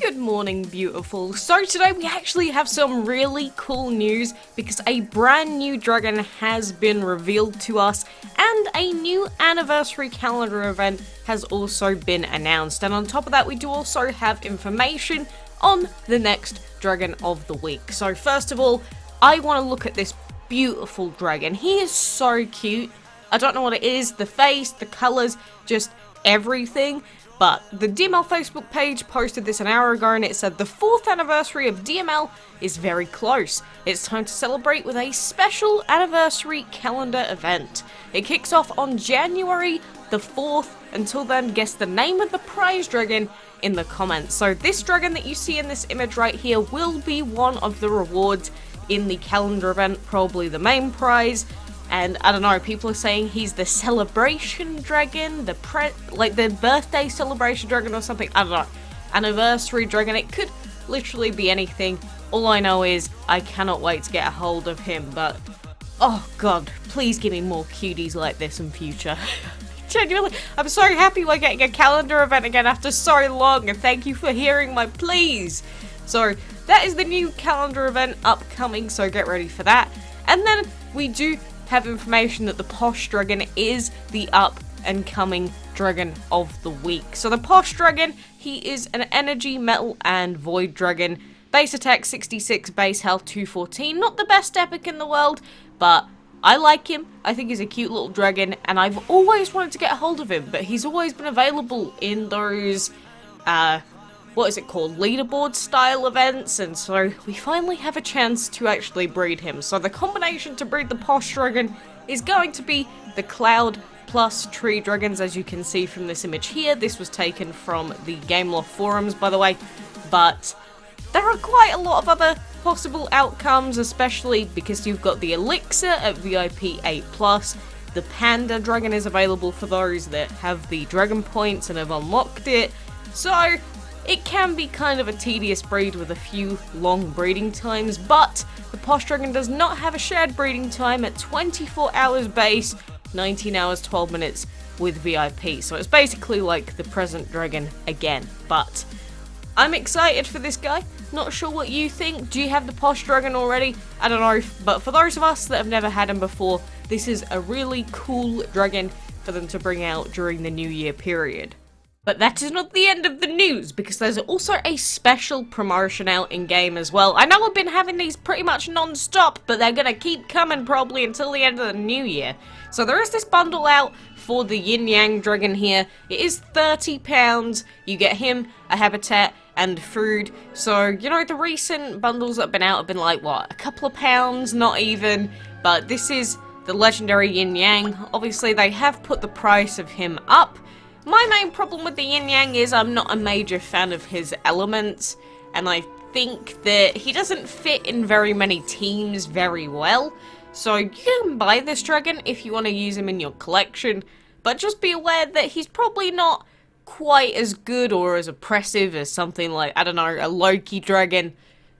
Good morning, beautiful. So today we actually have some really cool news because a brand new dragon has been revealed to us and a new anniversary calendar event has also been announced. And on top of that, we do also have information on the next dragon of the week. So first of all, I want to look at this beautiful dragon. He is so cute. I don't know what it is, the face, the colors, just everything. But the DML Facebook page posted this an hour ago and it said the 4th anniversary of DML is very close. It's time to celebrate with a special anniversary calendar event. It kicks off on January the 4th. Until then, guess the name of the prize dragon in the comments. So this dragon that you see in this image right here will be one of the rewards in the calendar event, probably the main prize. And I don't know, people are saying he's the celebration dragon, the birthday celebration dragon or something. I don't know. Anniversary dragon. It could literally be anything. All I know is I cannot wait to get a hold of him. But, oh god, please give me more cuties like this in future. Genuinely, I'm so happy we're getting a calendar event again after so long. And thank you for hearing my pleas. So, that is the new calendar event upcoming. So get ready for that. And then we do have information that the Posche Dragon is the up and coming dragon of the week. So the Posche Dragon, he is an energy, metal and void dragon. Base attack 66, base health 214. Not the best epic in the world, but I like him. I think he's a cute little dragon and I've always wanted to get a hold of him, but he's always been available in those what is it called, leaderboard style events, and so we finally have a chance to actually breed him. So the combination to breed the Posche Dragon is going to be the Cloud plus Tree Dragons, as you can see from this image here. This was taken from the Gameloft forums, by the way, but there are quite a lot of other possible outcomes, especially because you've got the Elixir at VIP 8+, the Panda Dragon is available for those that have the Dragon Points and have unlocked it, so it can be kind of a tedious breed with a few long breeding times, but the Posche Dragon does not have a shared breeding time at 24 hours base, 19 hours 12 minutes with VIP. So it's basically like the present dragon again, but I'm excited for this guy. Not sure what you think. Do you have the Posche Dragon already? I don't know, but for those of us that have never had him before, this is a really cool dragon for them to bring out during the New Year period. But that is not the end of the news, because there's also a special promotion out in-game as well. I know I've been having these pretty much non-stop, but they're gonna keep coming probably until the end of the new year. So there is this bundle out for the Yin-Yang Dragon here. It is £30. You get him, a habitat, and food. So, you know, the recent bundles that have been out have been like, what, a couple of pounds? Not even. But this is the legendary Yin-Yang. Obviously, they have put the price of him up. My main problem with the Yin-Yang is I'm not a major fan of his elements, and I think that he doesn't fit in very many teams very well. So you can buy this dragon if you want to use him in your collection, but just be aware that he's probably not quite as good or as oppressive as something like, I don't know, a Loki dragon,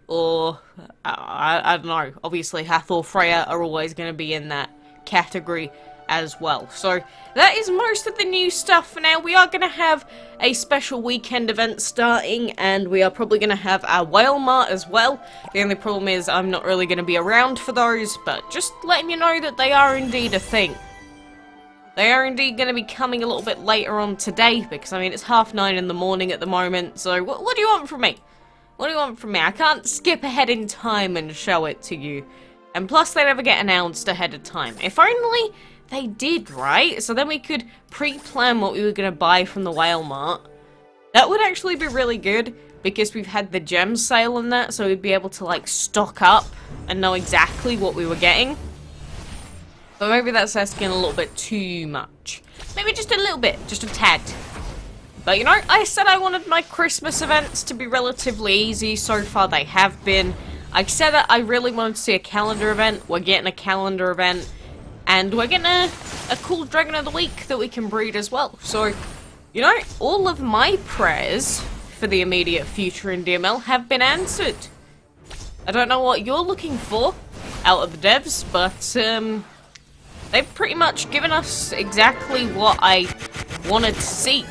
or, I don't know, obviously Hathor Freya are always going to be in that category as well. So that is most of the new stuff for now. We are going to have a special weekend event starting, and we are probably going to have our Whale Mart as well. The only problem is I'm not really going to be around for those, but just letting you know that they are indeed a thing. They are indeed going to be coming a little bit later on today, because I mean it's 9:30 in the morning at the moment, so what do you want from me? What do you want from me? I can't skip ahead in time and show it to you. And plus they never get announced ahead of time. If only they did, right? So then we could pre-plan what we were going to buy from the Whale Mart. That would actually be really good, because we've had the gem sale and that, so we'd be able to like stock up and know exactly what we were getting. But maybe that's asking a little bit too much. Maybe just a little bit, just a tad. But you know, I said I wanted my Christmas events to be relatively easy. So far they have been. I said that I really wanted to see a calendar event. We're getting a calendar event. And we're getting a cool Dragon of the Week that we can breed as well. So, you know, all of my prayers for the immediate future in DML have been answered. I don't know what you're looking for out of the devs, but they've pretty much given us exactly what I wanted to see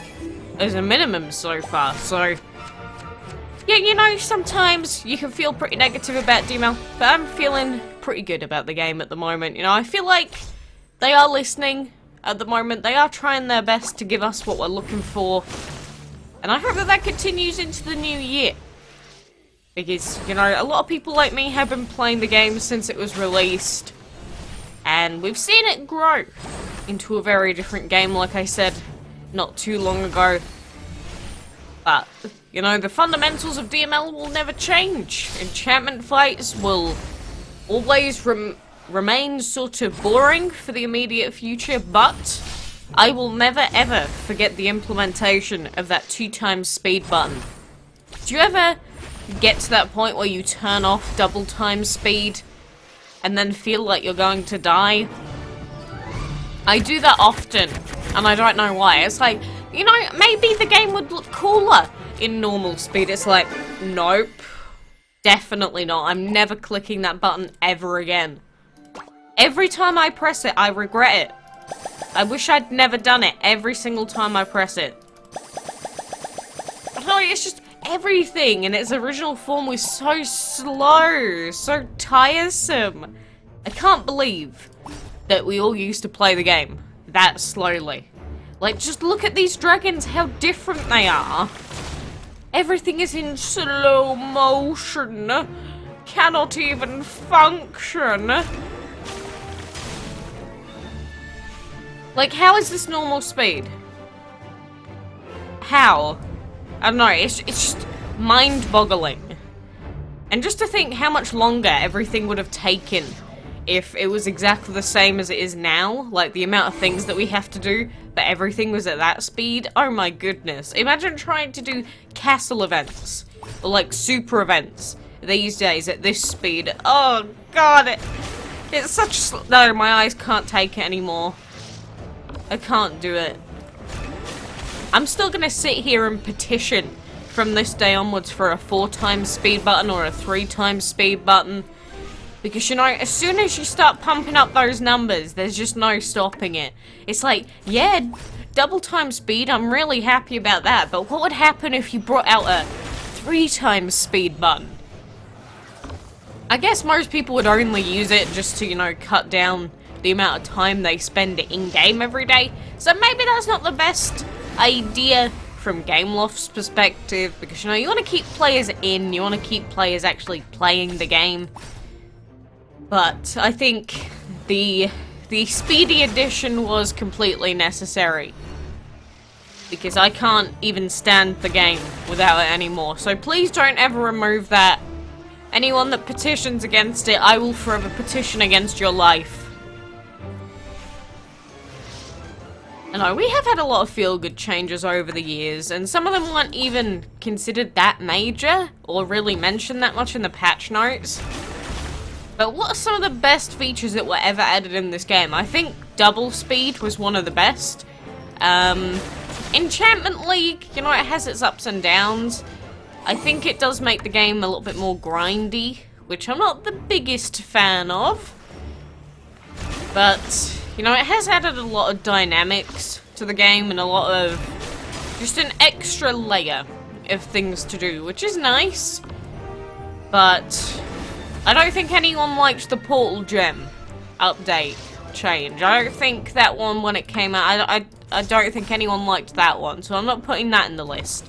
as a minimum so far. So, Yeah, you know, sometimes you can feel pretty negative about DML, but I'm feeling pretty good about the game at the moment. You know, I feel like they are listening at the moment. They are trying their best to give us what we're looking for. And I hope that that continues into the new year. Because, you know, a lot of people like me have been playing the game since it was released. And we've seen it grow into a very different game, like I said not too long ago. But, you know, the fundamentals of DML will never change. Enchantment fights will always remain sort of boring for the immediate future, but I will never ever forget the implementation of that 2x speed button. Do you ever get to that point where you turn off double time speed and then feel like you're going to die? I do that often, and I don't know why. It's like, you know, maybe the game would look cooler in normal speed. It's like, nope. Definitely not. I'm never clicking that button ever again. Every time I press it, I regret it. I wish I'd never done it every single time I press it. No, it's just everything in its original form was so slow, so tiresome. I can't believe that we all used to play the game that slowly. Like, just look at these dragons, how different they are. Everything is in slow motion. Cannot even function. Like, how is this normal speed? How? I don't know, it's just mind-boggling. And just to think how much longer everything would have taken if it was exactly the same as it is now, like the amount of things that we have to do, but everything was at that speed. Oh my goodness. Imagine trying to do castle events, or like super events these days at this speed. Oh god, it's such... No, my eyes can't take it anymore. I can't do it. I'm still gonna sit here and petition from this day onwards for a 4x speed button or a 3x speed button. Because, you know, as soon as you start pumping up those numbers, there's just no stopping it. It's like, yeah, double time speed, I'm really happy about that, but what would happen if you brought out a 3x speed button? I guess most people would only use it just to, you know, cut down the amount of time they spend in-game every day. So maybe that's not the best idea from Gameloft's perspective, because, you know, you want to keep players in, you want to keep players actually playing the game. But I think the speedy edition was completely necessary, because I can't even stand the game without it anymore. So please don't ever remove that. Anyone that petitions against it, I will forever petition against your life. I know, we have had a lot of feel-good changes over the years, and some of them weren't even considered that major, or really mentioned that much in the patch notes. But what are some of the best features that were ever added in this game? I think double speed was one of the best. Enchantment League, you know, it has its ups and downs. I think it does make the game a little bit more grindy, which I'm not the biggest fan of. But, you know, it has added a lot of dynamics to the game and a lot of just an extra layer of things to do, which is nice. But I don't think anyone liked the Portal Gem update change. I don't think that one, when it came out, I don't think anyone liked that one, so I'm not putting that in the list.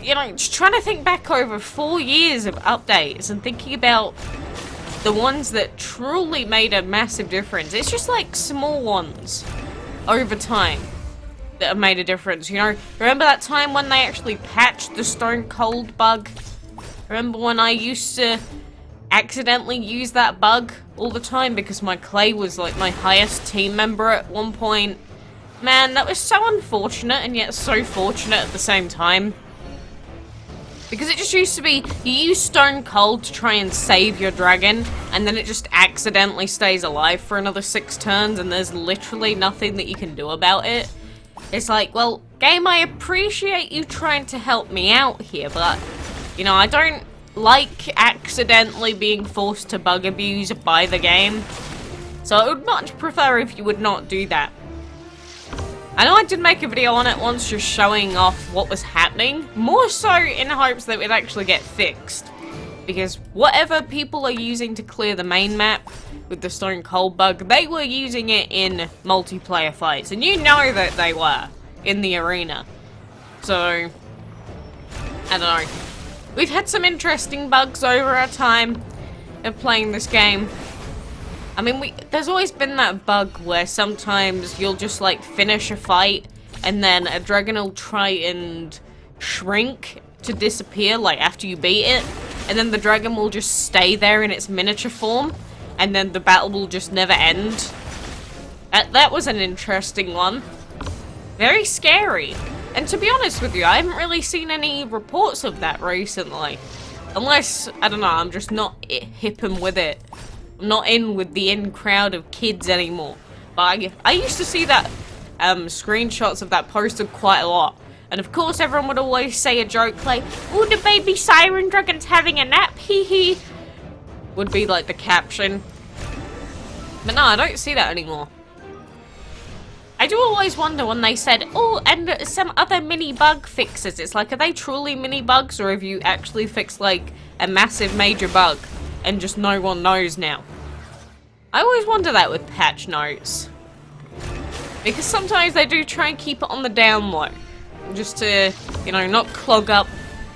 You know, just trying to think back over 4 years of updates and thinking about the ones that truly made a massive difference. It's just like small ones over time that have made a difference, you know? Remember that time when they actually patched the Stone Cold bug? Remember when I used to accidentally use that bug all the time because my clay was like my highest team member at one point? Man, that was so unfortunate and yet so fortunate at the same time. Because it just used to be, you use Stone Cold to try and save your dragon, and then it just accidentally stays alive for another 6 turns, and there's literally nothing that you can do about it. It's like, well, game, I appreciate you trying to help me out here, but, you know, I don't like accidentally being forced to bug abuse by the game. So I would much prefer if you would not do that. I know I did make a video on it once just showing off what was happening, more so in hopes that it would actually get fixed. Because whatever people are using to clear the main map with the Stone Cold bug, they were using it in multiplayer fights, and you know that they were in the arena. So, I don't know. We've had some interesting bugs over our time of playing this game. I mean, there's always been that bug where sometimes you'll just like finish a fight and then a dragon will try and shrink to disappear like after you beat it, and then the dragon will just stay there in its miniature form and then the battle will just never end. That was an interesting one. Very scary. And to be honest with you, I haven't really seen any reports of that recently. Unless, I don't know, I'm just not hipping with it. I'm not in with the in crowd of kids anymore. But I used to see that screenshots of that posted quite a lot. And of course everyone would always say a joke like, "Oh, the baby siren dragon's having a nap, hee hee." Would be like the caption. But no, I don't see that anymore. I do always wonder when they said, "Oh, and some other mini bug fixes." It's like, are they truly mini bugs, or have you actually fixed like a massive major bug and just no one knows now? I always wonder that with patch notes. Because sometimes they do try and keep it on the down low. Just to, you know, not clog up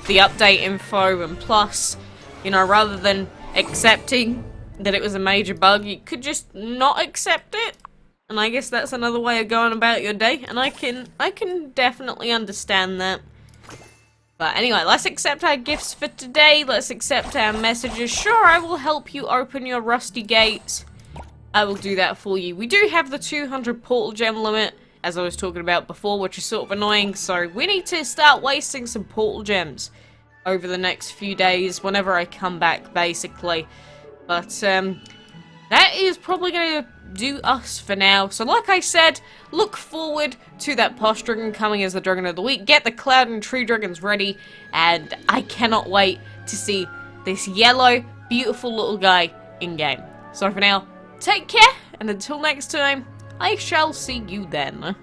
the update info, and plus, you know, rather than accepting that it was a major bug, you could just not accept it. And I guess that's another way of going about your day, and I can definitely understand that. But anyway, let's accept our gifts for today. Let's accept our messages. Sure, I will help you open your rusty gates. I will do that for you. We do have the 200 portal gem limit, as I was talking about before, which is sort of annoying, so we need to start wasting some portal gems over the next few days, whenever I come back, basically. But, that is probably going to do us for now. So like I said, look forward to that Posche Dragon coming as the Dragon of the Week. Get the Cloud and Tree Dragons ready, and I cannot wait to see this yellow, beautiful little guy in-game. So for now, take care, and until next time, I shall see you then.